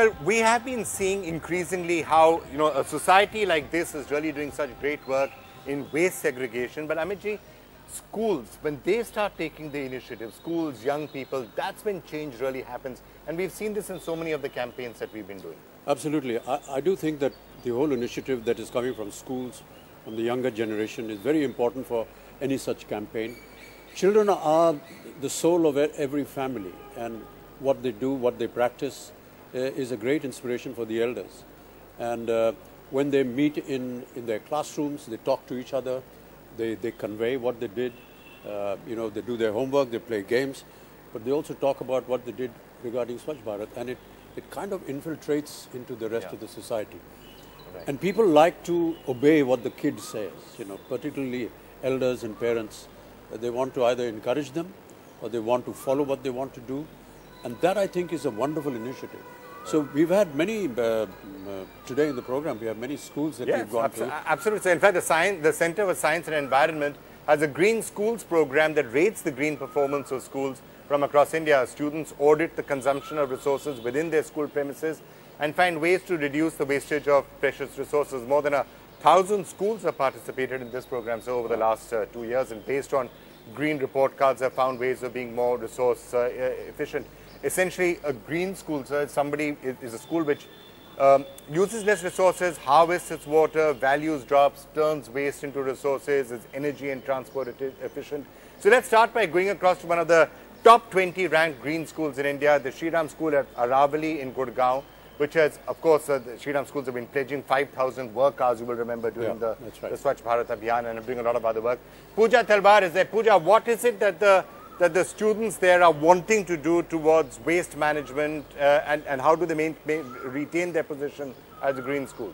Well, we have been seeing increasingly how, a society like this is really doing such great work in waste segregation. But Amitji, schools, when they start taking the initiative, schools, young people, that's when change really happens. And we've seen this in so many of the campaigns that we've been doing. Absolutely. I do think that the whole initiative that is coming from schools, from the younger generation, is very important for any such campaign. Children are the soul of every family, and what they do, what they practice is a great inspiration for the elders. And when they meet in their classrooms, they talk to each other, they convey what they did, they do their homework, they play games, but they also talk about what they did regarding Swachh Bharat, and it kind of infiltrates into the rest of the society. Right. And people like to obey what the kid says, particularly elders and parents. They want to either encourage them or they want to follow what they want to do. And that, I think, is a wonderful initiative. So we've had many, today in the program, we have many schools that we've gone to. Absolutely. So in fact, the Center for Science and Environment has a Green Schools program that rates the green performance of schools from across India. Students audit the consumption of resources within their school premises and find ways to reduce the wastage of precious resources. More than 1,000 schools have participated in this program over the last 2 years, and based on green report cards have found ways of being more resource efficient. Essentially, a green school is a school which uses less resources, harvests its water, values drops, turns waste into resources, is energy and transport efficient. So let's start by going across to one of the top 20 ranked green schools in India, the Shriram School at Aravali in Gurgaon, which has, of course, the Shriram schools have been pledging 5,000 work hours, you will remember, during the Swachh Bharat Abhiyan, and doing a lot of other work. Pooja Talwar is there. Pooja, what is it that the students there are wanting to do towards waste management, and how do they retain their position as a green school?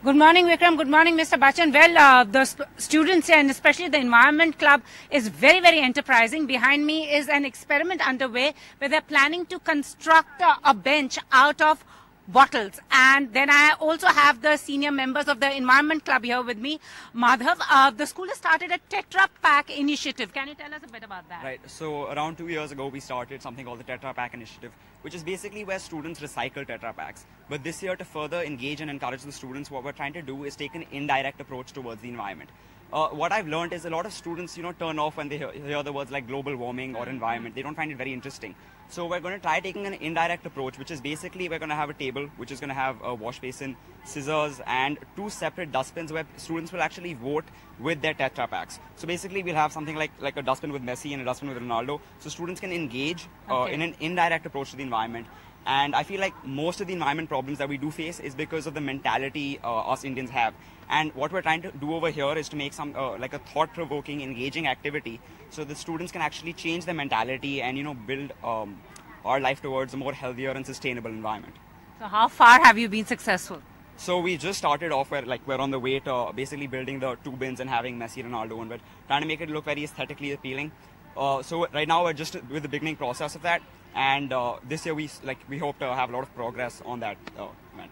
Good morning, Vikram. Good morning, Mr. Bachchan. Well, the students and especially the Environment Club is very, very enterprising. Behind me is an experiment underway where they're planning to construct a bench out of bottles. And then I also have the senior members of the Environment Club here with me. Madhav, the school has started a Tetra Pak initiative. Can you tell us a bit about that? Right. So around 2 years ago, we started something called the Tetra Pak initiative, which is basically where students recycle Tetra Paks. But this year, to further engage and encourage the students, what we're trying to do is take an indirect approach towards the environment. What I've learned is a lot of students, turn off when they hear the words like global warming or environment. They don't find it very interesting. So we're going to try taking an indirect approach, which is basically we're going to have a table, which is going to have a wash basin, scissors, and 2 separate dustbins where students will actually vote with their Tetra Paks. So basically we'll have something like a dustbin with Messi and a dustbin with Ronaldo. So students can engage in an indirect approach to the environment. And I feel like most of the environment problems that we do face is because of the mentality us Indians have. And what we're trying to do over here is to make some like a thought-provoking, engaging activity so the students can actually change their mentality and, build our life towards a more healthier and sustainable environment. So how far have you been successful? So we just started off where we're on the way to basically building the 2 bins and having Messi, Ronaldo, and we're trying to make it look very aesthetically appealing. So right now we're just with the beginning process of that. And this year we hope to have a lot of progress on that event.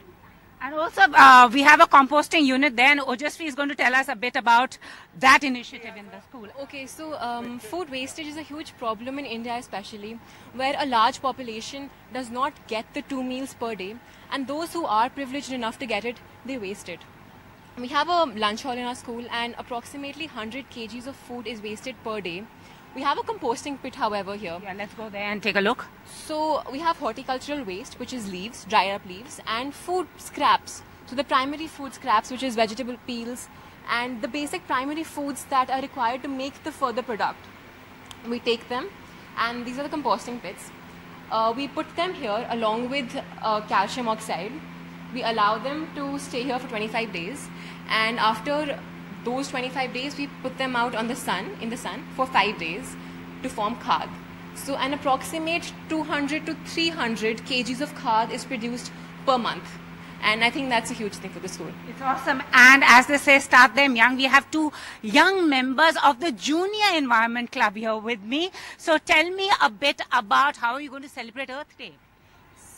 And also we have a composting unit there, and Ojasvi is going to tell us a bit about that initiative in the school. Okay, so food wastage is a huge problem in India especially, where a large population does not get the 2 meals per day, and those who are privileged enough to get it, they waste it. We have a lunch hall in our school, and approximately 100 kgs of food is wasted per day. We have a composting pit, however, here. Yeah, let's go there and take a look. So we have horticultural waste, which is leaves, dried up leaves, and food scraps. So the primary food scraps, which is vegetable peels, and the basic primary foods that are required to make the further product. We take them, and these are the composting pits. We put them here along with calcium oxide. We allow them to stay here for 25 days, and after those 25 days, we put them out in the sun for 5 days to form khad. So an approximate 200 to 300 kgs of khad is produced per month. And I think that's a huge thing for the school. It's awesome. And as they say, start them young. We have 2 young members of the Junior Environment Club here with me. So tell me a bit about how are you going to celebrate Earth Day?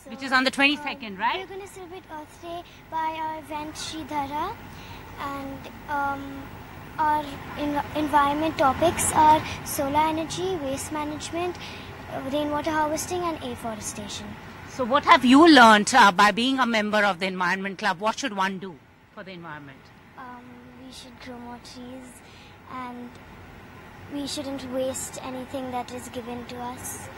Which is on the 22nd, right? We're going to celebrate Earth Day by our event Shridhara. And our environment topics are solar energy, waste management, rainwater harvesting and afforestation. So what have you learnt by being a member of the Environment Club? What should one do for the environment? We should grow more trees, and we shouldn't waste anything that is given to us.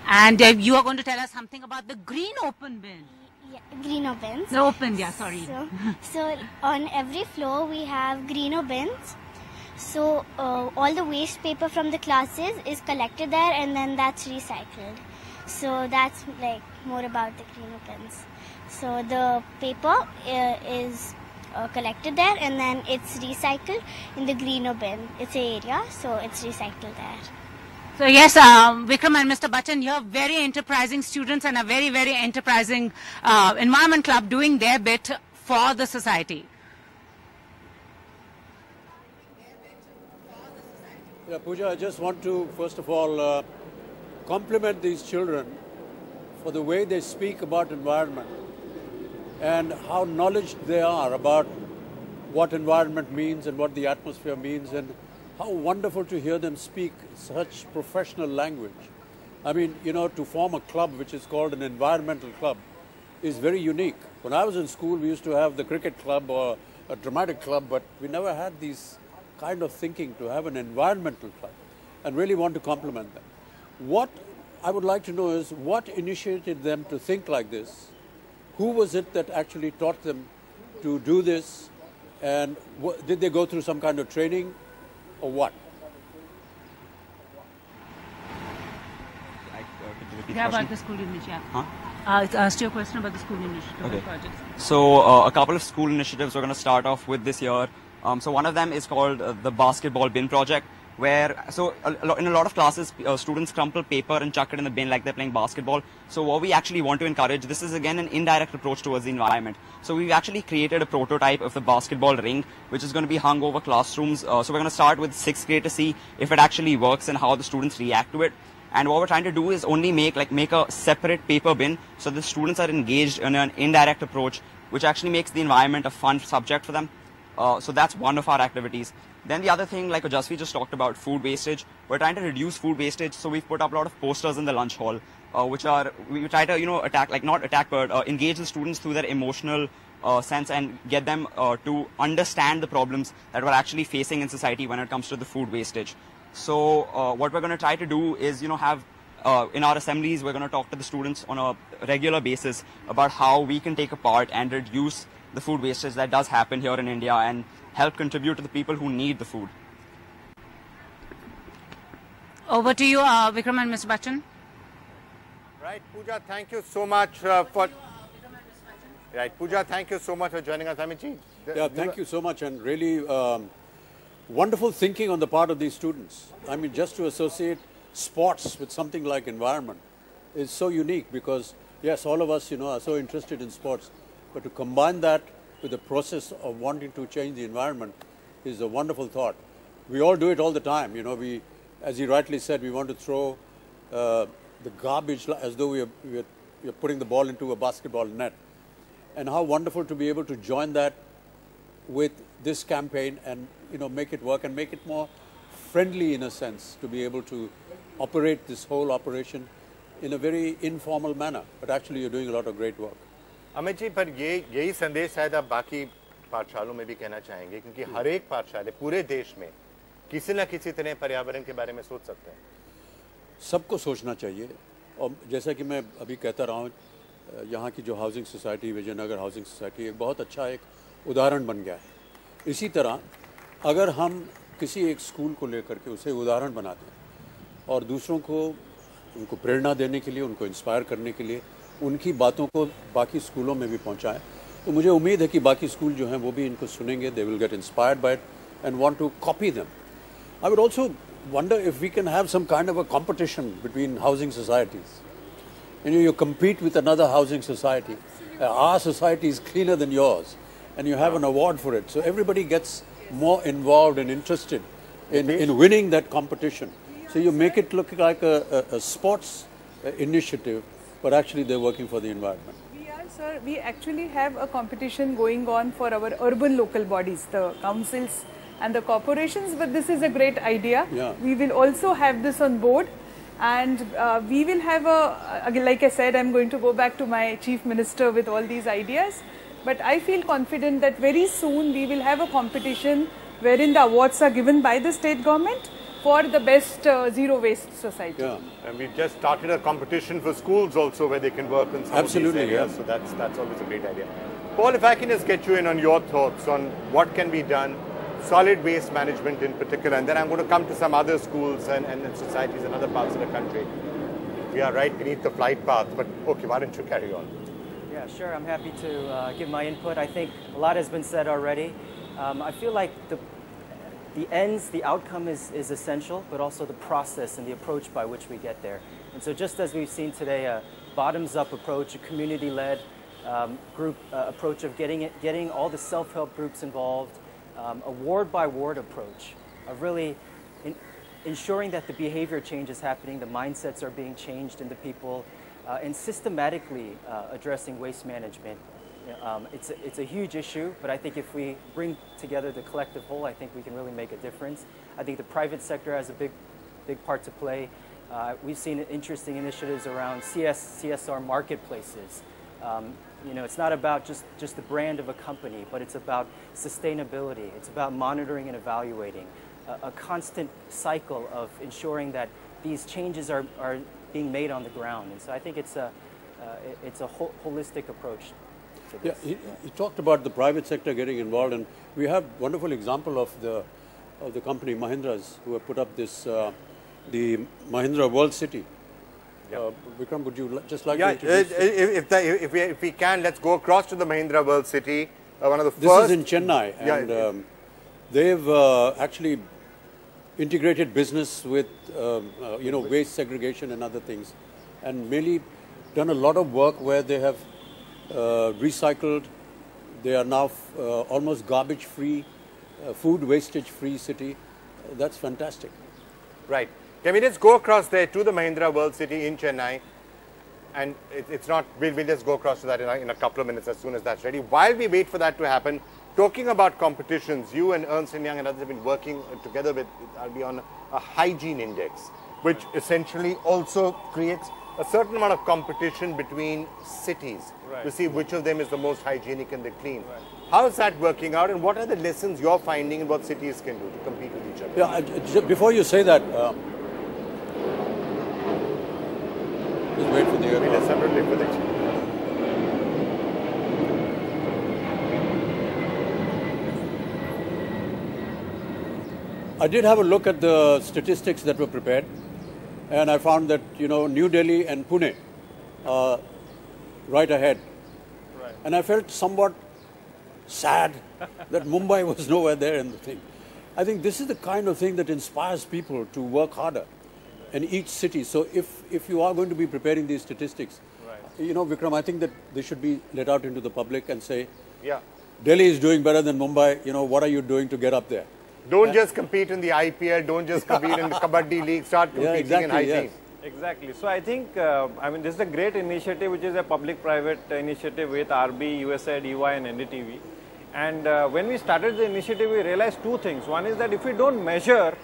And you are going to tell us something about the green open bin. Yeah, greener bins. The open, yeah, sorry. So on every floor we have greener bins. So all the waste paper from the classes is collected there, and then that's recycled. So that's like more about the greener bins. So the paper is collected there, and then it's recycled in the greener bin. It's an area, so it's recycled there. So yes, Vikram and Mr. Bachchan, you're very enterprising students and a very, very enterprising Environment Club doing their bit for the society. Yeah, Pooja, I just want to first of all compliment these children for the way they speak about environment and how knowledgeable they are about what environment means and what the atmosphere means, and how wonderful to hear them speak such professional language. I mean, you know, to form a club which is called an environmental club is very unique. When I was in school, we used to have the cricket club or a dramatic club, but we never had these kind of thinking to have an environmental club, and really want to compliment them. What I would like to know is what initiated them to think like this? Who was it that actually taught them to do this? And did they go through some kind of training or what? Yeah, about the school initiative. Asked you a question about the school initiative. Okay. Projects. So a couple of school initiatives we're going to start off with this year. So one of them is called the basketball bin project, where in a lot of classes students crumple paper and chuck it in the bin like they're playing basketball. So what we actually want to encourage, this is again an indirect approach towards the environment. So we've actually created a prototype of the basketball ring, which is going to be hung over classrooms. So we're going to start with 6th grade to see if it actually works and how the students react to it. And what we're trying to do is only make a separate paper bin, so the students are engaged in an indirect approach, which actually makes the environment a fun subject for them. So that's one of our activities. Then the other thing, like Jasvi just talked about, food wastage. We're trying to reduce food wastage, so we've put up a lot of posters in the lunch hall, we try to engage the students through their emotional sense and get them to understand the problems that we're actually facing in society when it comes to the food wastage. So what we're going to try to do is, have in our assemblies, we're going to talk to the students on a regular basis about how we can take a part and reduce the food wastage that does happen here in India and help contribute to the people who need the food. Over to you, Vikram and Mr. Bachchan. Right, Pooja, thank you so much for... Right, Pooja, thank you so much for joining us. Amici. Yeah, thank you so much, and really wonderful thinking on the part of these students. I mean, just to associate sports with something like environment is so unique because, yes, all of us, are so interested in sports, but to combine that with the process of wanting to change the environment is a wonderful thought. We all do it all the time, we, as he rightly said, we want to throw the garbage as though we are putting the ball into a basketball net. And how wonderful to be able to join that with this campaign and, make it work and make it more friendly in a sense, to be able to operate this whole operation in a very informal manner. But actually you're doing a lot of great work. Amit ji, पर यही संदेश शायद आप बाकी पाठशालों में भी कहना चाहेंगे, क्योंकि हर एक पाठशाला पूरे देश में किसी न किसी तरह पर्यावरण के बारे में सोच सकते हैं. सबको सोचना चाहिए, और जैसा कि मैं अभी कहता रहा हूँ, यहाँ की जो housing society, Vijayanagar housing society एक बहुत अच्छा एक उदाहरण बन गया है. इसी तरह अगर हम किसी एक स्कूल को लेकर के उसे उदाहरण बनाते हैं और दूसरों को उनको प्रेरणा देने के लिए, उनको इंस्पायर करने के लिए उनकी बातों को बाकी स्कूलों में भी पहुंचाएं, तो मुझे उम्मीद है कि बाकी स्कूल जो हैं वो भी इनको सुनेंगे. They will get inspired by it and want to copy them. I would also wonder if we can have some kind of a competition between housing societies. You compete with another housing society. Our society is cleaner than yours, and you have an award for it. So everybody gets more involved and interested in winning that competition. So you make it look like a sports initiative, but actually they're working for the environment. Sir, we actually have a competition going on for our urban local bodies, the councils and the corporations, but this is a great idea. Yeah. We will also have this on board, And we will have again, like I said, I'm going to go back to my chief minister with all these ideas. But I feel confident that very soon we will have a competition wherein the awards are given by the state government for the best zero waste society. Yeah. And we've just started a competition for schools also where they can work in some Absolutely, of these areas. yeah. So that's always a great idea. Paul, if I can just get you in on your thoughts on what can be done, solid waste management in particular, and then I'm going to come to some other schools and societies in other parts of the country. We are right beneath the flight path, but okay, why don't you carry on? Yeah, sure. I'm happy to give my input. I think a lot has been said already. I feel like the outcome is essential, but also the process and the approach by which we get there. And so just as we've seen today, a bottoms-up approach, a community-led group approach of getting all the self-help groups involved, a ward-by-ward approach of really ensuring that the behavior change is happening, the mindsets are being changed into people, and systematically addressing waste management. It's a huge issue, but I think if we bring together the collective whole, I think we can really make a difference. I think the private sector has a big part to play. We've seen interesting initiatives around CSR marketplaces. You know, it's not about just the brand of a company, but it's about sustainability. It's about monitoring and evaluating, a constant cycle of ensuring that these changes are being made on the ground. And so I think it's a holistic approach to this. Yeah, he talked about the private sector getting involved, and we have wonderful example of the company Mahindra's who have put up this the Mahindra World City. Vikram, would you just like to introduce? If we can, let's go across to the Mahindra World City. One of the This first. is in Chennai, and they've actually integrated business with waste segregation and other things, and mainly done a lot of work where they have recycled. They are now almost garbage-free, food wastage-free city. That's fantastic. Right. Can we just go across there to the Mahindra World City in Chennai? And it's not, we'll just go across to that in a couple of minutes as soon as that's ready. While we wait for that to happen, talking about competitions, you and Ernst & Young and others have been working together with, I'll be on a hygiene index, which essentially also creates a certain amount of competition between cities to see which of them is the most hygienic and the clean. How is that working out, and what are the lessons you're finding and what cities can do to compete with each other? Yeah, before you say that, just wait for the aircraft. Separately with it. I did have a look at the statistics that were prepared, and I found that, New Delhi and Pune are right ahead. Right. And I felt somewhat sad that Mumbai was nowhere there in the thing. I think this is the kind of thing that inspires people to work harder in each city. So if you are going to be preparing these statistics, Vikram, I think that they should be let out into the public and say, Delhi is doing better than Mumbai, what are you doing to get up there? Don't just compete in the IPL, don't just compete in the Kabaddi League, start competing in hygiene. Yes. Exactly. So I think, this is a great initiative, which is a public-private initiative with RB, USAID, EY and NDTV. And when we started the initiative, we realized two things. One is that if we don't measure,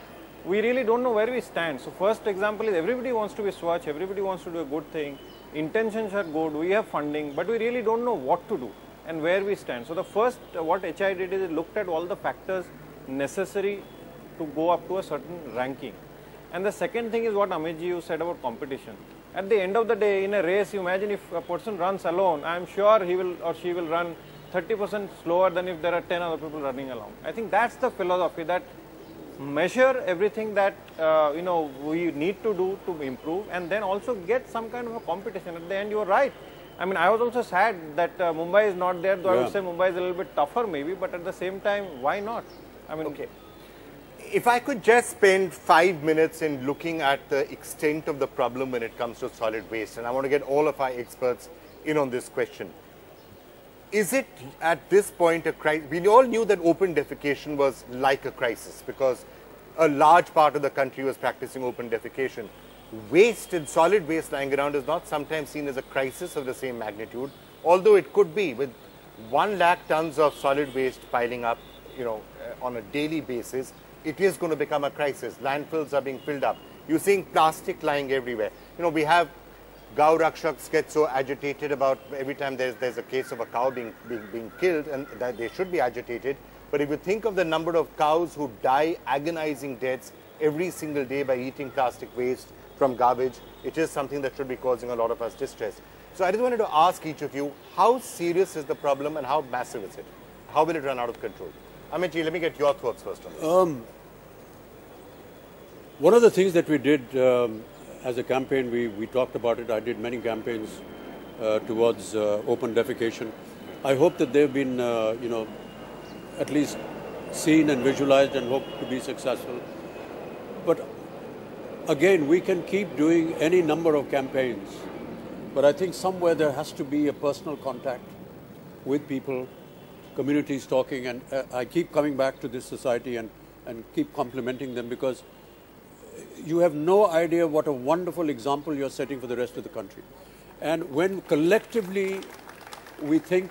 we really don't know where we stand. So first example is everybody wants to be Swachh, everybody wants to do a good thing. Intentions are good, we have funding, but we really don't know what to do and where we stand. So the first, what HI did is it looked at all the factors necessary to go up to a certain ranking. And the second thing is what Amit ji you said about competition. At the end of the day, in a race, you imagine if a person runs alone, I am sure he will or she will run 30% slower than if there are 10 other people running along. I think that's the philosophy, that measure everything that we need to do to improve, and then also get some kind of a competition. At the end, you are right. I mean, I was also sad that Mumbai is not there, though I would say Mumbai is a little bit tougher maybe, but at the same time, why not? I mean, okay. If I could just spend 5 minutes in looking at the extent of the problem when it comes to solid waste, and I want to get all of our experts in on this question. Is it at this point a crisis? We all knew that open defecation was like a crisis because a large part of the country was practicing open defecation. Waste and solid waste lying around is not sometimes seen as a crisis of the same magnitude, although it could be. With 1 lakh tons of solid waste piling up, on a daily basis, it is going to become a crisis. Landfills are being filled up. You're seeing plastic lying everywhere. You know, we have Gau Rakshaks get so agitated about every time there's a case of a cow being killed, and that they should be agitated. But if you think of the number of cows who die agonizing deaths every single day by eating plastic waste from garbage, it is something that should be causing a lot of us distress. So I just wanted to ask each of you, how serious is the problem and how massive is it? How will it run out of control? Amit ji, let me get your thoughts first on this. One of the things that we did as a campaign, we talked about it. I did many campaigns towards open defecation. I hope that they've been, you know, at least seen and visualized, and hope to be successful. But again, we can keep doing any number of campaigns, but I think somewhere there has to be a personal contact with people, communities talking, and I keep coming back to this society and keep complimenting them, because you have no idea what a wonderful example you're setting for the rest of the country. And when collectively we think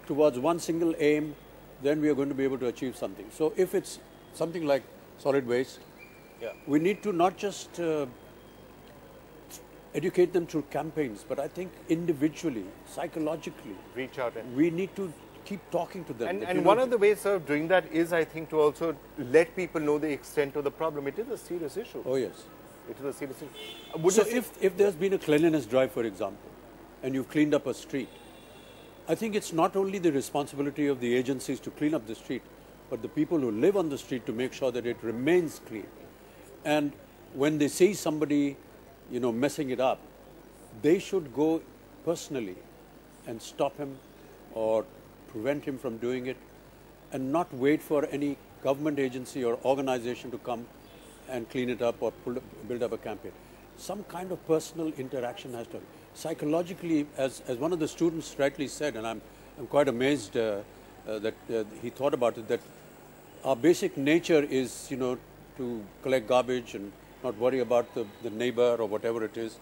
towards one single aim, then we are going to be able to achieve something. So if it's something like solid waste, we need to not just educate them through campaigns, but I think individually, psychologically, reach out and we need to keep talking to them. And one of the ways of doing that is, I think, to also let people know the extent of the problem. It is a serious issue. Oh yes. It is a serious issue. So if there's been a cleanliness drive, for example, and you've cleaned up a street, I think it's not only the responsibility of the agencies to clean up the street, but the people who live on the street to make sure that it remains clean. And when they see somebody, you know, messing it up, they should go personally and stop him or prevent him from doing it, and not wait for any government agency or organization to come and clean it up or build up a campaign. Some kind of personal interaction has to. Psychologically, as one of the students rightly said, and I'm quite amazed that he thought about it, that our basic nature is, you know, to collect garbage and not worry about the neighbor or whatever it is.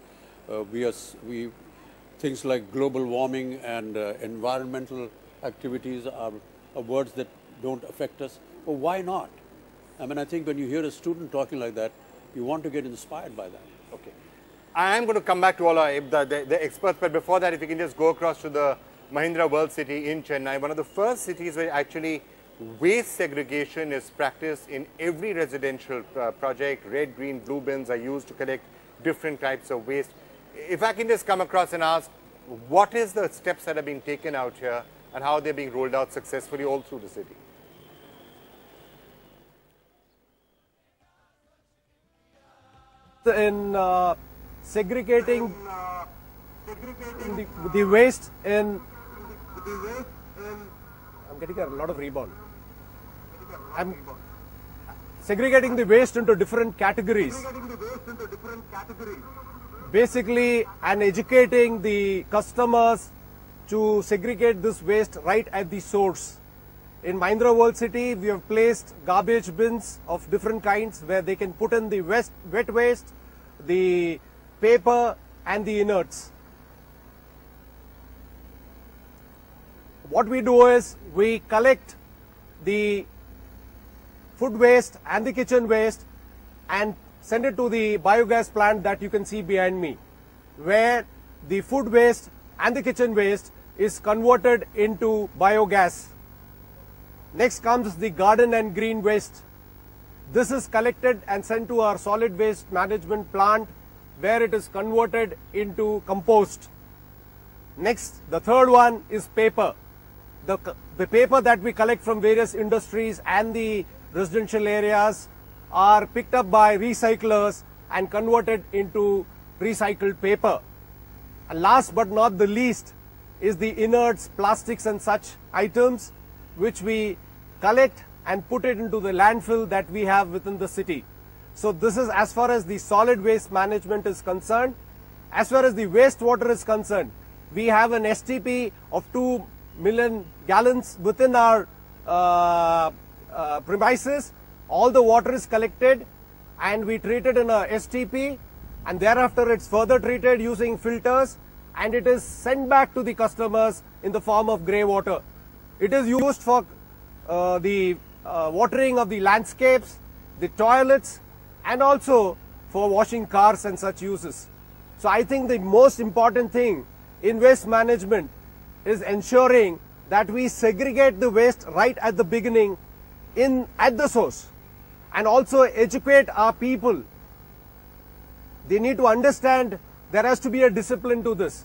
Things like global warming and environmental activities are words that don't affect us. Well, why not? I mean, I think when you hear a student talking like that, you want to get inspired by that. Okay. I am going to come back to all the experts, but before that, if you can just go across to the Mahindra World City in Chennai, one of the first cities where actually waste segregation is practiced in every residential project. Red, green, blue bins are used to collect different types of waste. If I can just come across and ask, what is the steps that are being taken out here and how they're being rolled out successfully all through the city? In segregating the waste in, I'm getting a lot of rebound. I'm segregating the waste into different categories. Basically, and educating the customers to segregate this waste right at the source. In Mahindra World City, we have placed garbage bins of different kinds where they can put in the wet waste, the paper and the inerts. What we do is we collect the food waste and the kitchen waste and send it to the biogas plant that you can see behind me, where the food waste and the kitchen waste is converted into biogas. Next comes the garden and green waste. This is collected and sent to our solid waste management plant, where it is converted into compost. Next, the third one is paper. The paper that we collect from various industries and the residential areas are picked up by recyclers and converted into recycled paper. And last but not the least is the inerts, plastics and such items which we collect and put it into the landfill that we have within the city. So this is as far as the solid waste management is concerned. As far as the wastewater is concerned, we have an STP of 2 million gallons within our premises. All the water is collected and we treat it in a STP, and thereafter it's further treated using filters and it is sent back to the customers in the form of grey water. It is used for the watering of the landscapes, the toilets, and also for washing cars and such uses. So I think the most important thing in waste management is ensuring that we segregate the waste right at the beginning at the source, and also educate our people. They need to understand there has to be a discipline to this.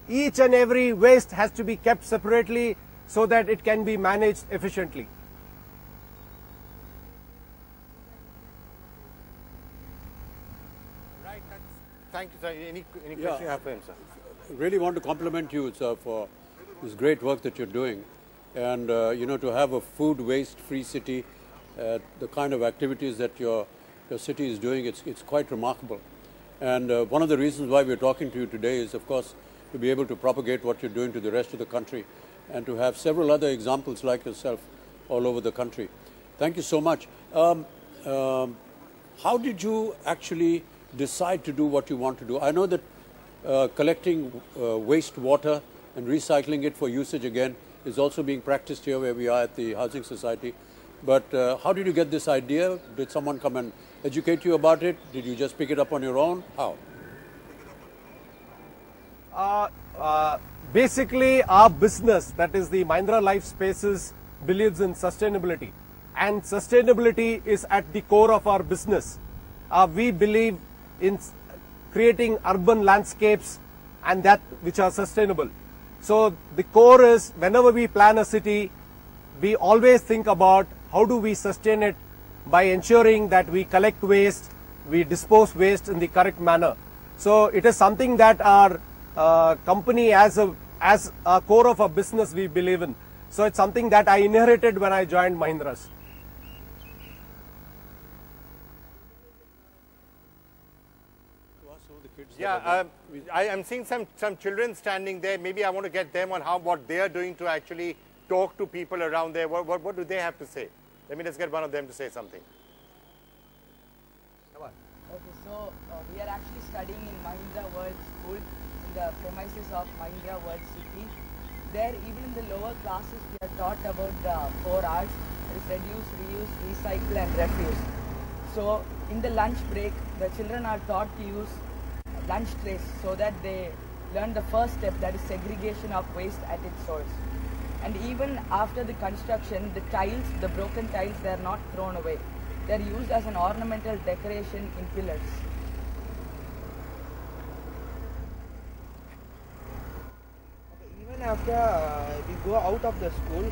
Each and every waste has to be kept separately so that it can be managed efficiently. Right. Thank you, sir. Any question you have for him, sir? Really want to compliment you, sir, for this great work that you're doing. And, you know, to have a food waste-free city, the kind of activities that your city is doing, it's quite remarkable. And one of the reasons why we're talking to you today is, of course, to be able to propagate what you're doing to the rest of the country and to have several other examples like yourself all over the country. Thank you so much. How did you actually decide to do what you want to do? I know that collecting wastewater and recycling it for usage again is also being practiced here where we are at the Housing Society. But how did you get this idea? Did someone come and educate you about it? Did you just pick it up on your own? How? Basically, our business, that is the Mahindra Life Spaces, believes in sustainability. And sustainability is at the core of our business. We believe in creating urban landscapes and that which are sustainable. So the core is, whenever we plan a city, we always think about how do we sustain it by ensuring that we collect waste, we dispose waste in the correct manner. So it is something that our company as a core of our business we believe in. So it's something that I inherited when I joined Mahindra's. Yeah, I am seeing some children standing there. Maybe I want to get them on what they are doing to actually talk to people around there. What do they have to say? Let me just get one of them to say something. Come on. Okay, so we are actually studying in Mahindra World School in the premises of Mahindra World City. There, even in the lower classes, we are taught about the 4 R's. That is reduce, reuse, recycle and refuse. So in the lunch break, the children are taught to use lunch trays so that they learn the first step, that is segregation of waste at its source. And even after the construction, the tiles, the broken tiles, they are not thrown away. They are used as an ornamental decoration in pillars. Even after we go out of the school,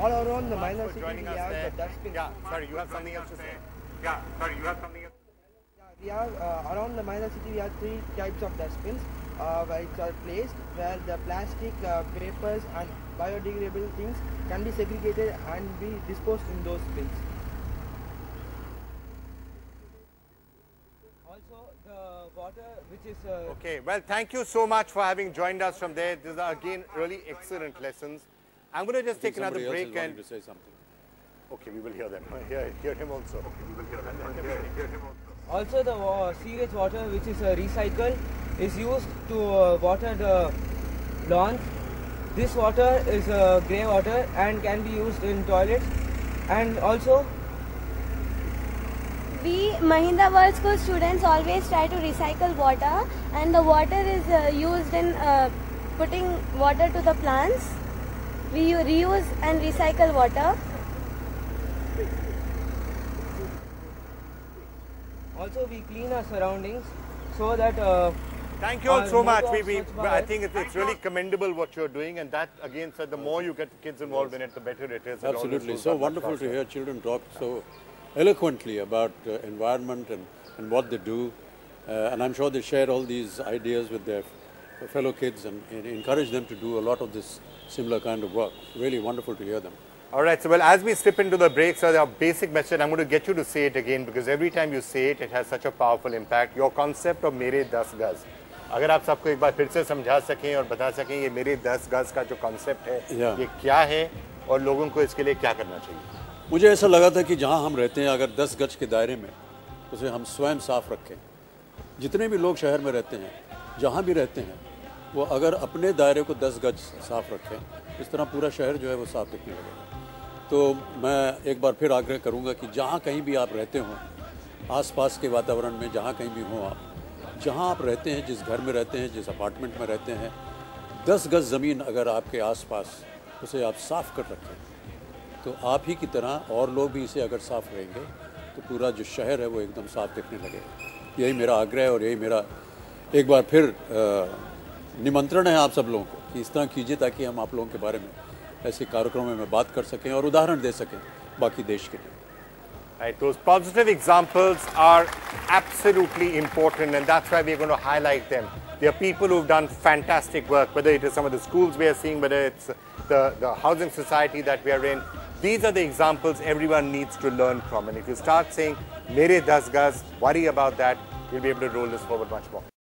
all around the minor city we have the dustbins. Yeah, sorry, you have something else to say? Yeah, sorry, you have something else. We have around the minor city we have 3 types of dustbins which are placed where the plastic, papers and biodegradable things can be segregated and be disposed in those bins. Also the water which is... Okay, well thank you so much for having joined us from there. These are again really excellent lessons. I'm going to just take another break and... to say something. Okay, we will hear them. Hear him also. Okay, we will hear them. Hear him also. Also the sewage water which is recycled is used to water the lawns. This water is grey water and can be used in toilets. And also we Mahindra World School students always try to recycle water, and the water is used in putting water to the plants. We reuse and recycle water. Also, we clean our surroundings so that... Thank you all so much. I think it's really commendable what you're doing, and that again said the more you get the kids involved in it, the better it is. Absolutely. So wonderful to hear children talk so eloquently about environment and what they do. And I'm sure they share all these ideas with their fellow kids and encourage them to do a lot of this similar kind of work. Really wonderful to hear them. All right, so well, as we slip into the break, so the basic message, I'm going to get you to say it again because every time you say it, it has such a powerful impact. Your concept of मेरे 10 गज, अगर आप सबको एक बार फिर से समझा सकें और बता सकें ये मेरे 10 गज का जो concept है, ये क्या है और लोगों को इसके लिए क्या करना चाहिए? मुझे ऐसा लगा था कि जहाँ हम रहते हैं, अगर 10 गज के दायरे में, उसे हम स्वयं साफ रखें। जितने भी लोग शहर में रहते हैं, जहाँ भी रहते हैं, वो अगर अपने दायरे को 10 गज साफ रखें, इस तरह पूरा शहर जो है वो साफ दिखने लगेगा। तो मैं एक बार फिर आग्रह करूंगा कि जहाँ कहीं भी आप रहते हो, आसपास के वातावरण में जहाँ कहीं भी हों आप, जहाँ आप रहते हैं, जिस घर में रहते हैं, जिस अपार्टमेंट में रहते हैं, 10 गज ज़मीन अगर आपके आसपास उसे आप साफ़ कर रखें तो आप ही की तरह और लोग भी इसे अगर साफ़ रहेंगे तो पूरा जो शहर है वो एकदम साफ़ दिखने लगेगा। यही मेरा आग्रह है और यही मेरा एक बार फिर निमंत्रण है आप सब लोगों को कि इस तरह कीजिए ताकि हम आप लोगों के बारे में ऐसे कार्यक्रमों में बात कर सकें और उदाहरण दे सकें बाकी देश के लिए। Right, those positive examples are absolutely important, and that's why we're going to highlight them. There are people who've done fantastic work, whether it is some of the schools we are seeing, whether it's the housing society that we are in. These are the examples everyone needs to learn from. And if you start saying, Mere 10 gaz, worry about that, you'll be able to roll this forward much more.